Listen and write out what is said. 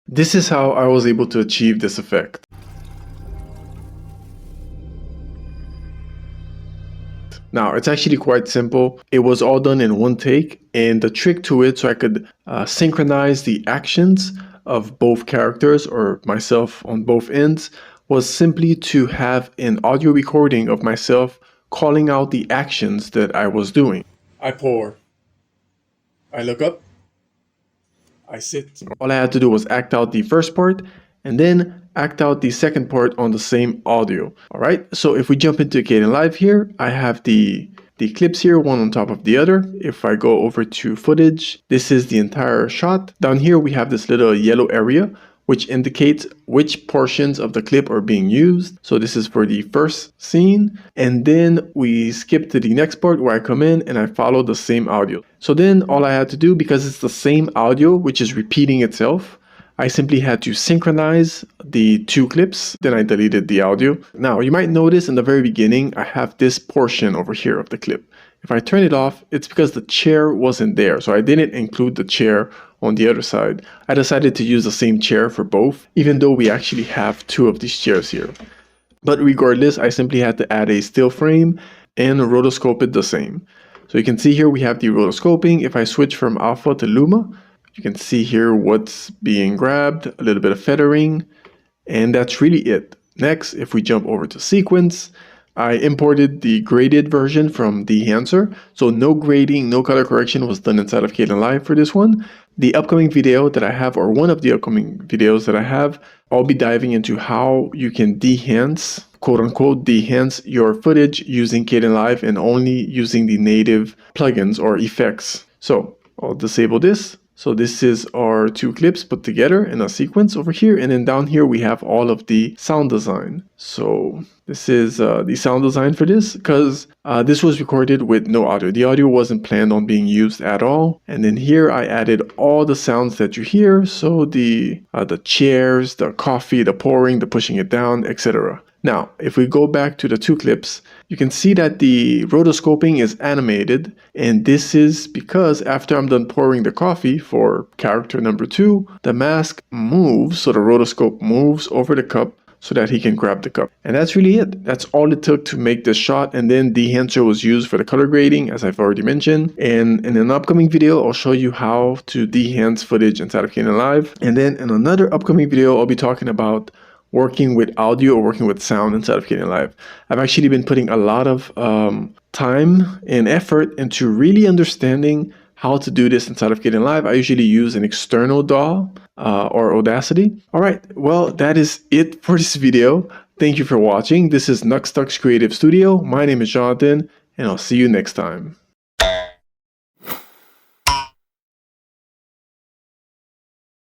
This is how I was able to achieve this effect. Now, it's actually quite simple. It was all done in one take, and the trick to it, so I could synchronize the actions of both characters or myself on both ends, was simply to have an audio recording of myself calling out the actions that I was doing. I pour. I look up. I sit. All I had to do was act out the first part and then act out the second part on the same audio. All right, so if we jump into Kdenlive here, I have the clips here, one on top of the other. If I go over to footage, this is the entire shot. Down here, we have this little yellow area, which indicates which portions of the clip are being used. So this is for the first scene. And then we skip to the next part where I come in and I follow the same audio. So then all I had to do, because it's the same audio, which is repeating itself, I simply had to synchronize the two clips, then I deleted the audio. Now, you might notice in the very beginning, I have this portion over here of the clip. If I turn it off, it's because the chair wasn't there, so I didn't include the chair on the other side. I decided to use the same chair for both, even though we actually have two of these chairs here. But regardless, I simply had to add a still frame and rotoscope it the same. So you can see here we have the rotoscoping. If I switch from alpha to luma, you can see here what's being grabbed, a little bit of feathering, and that's really it. Next, if we jump over to sequence, I imported the graded version from the enhancer, so no grading, no color correction was done inside of Kdenlive for this one. The upcoming video that I have, or one of the upcoming videos that I have, I'll be diving into how you can de-enhance, quote unquote, de-enhance your footage using Kdenlive and only using the native plugins or effects. So I'll disable this. So this is our two clips put together in a sequence over here, and then down here we have all of the sound design. So this is the sound design for this, because this was recorded with no audio. The audio wasn't planned on being used at all. And then here I added all the sounds that you hear, so the chairs, the coffee, the pouring, the pushing it down, etc. Now, if we go back to the two clips, you can see that the rotoscoping is animated, and this is because after I'm done pouring the coffee for character number 2, the mask moves, so the rotoscope moves over the cup so that he can grab the cup. And that's really it. That's all it took to make this shot, and then the enhancer was used for the color grading, as I've already mentioned. And in an upcoming video, I'll show you how to de-enhance footage inside of Kdenlive. And then in another upcoming video, I'll be talking about working with audio or working with sound inside of Kdenlive. I've actually been putting a lot of time and effort into really understanding how to do this inside of Kdenlive. I usually use an external DAW or Audacity. All right, well, that is it for this video. Thank you for watching. This is Nuxttux Creative Studio. My name is Jonathan, and I'll see you next time.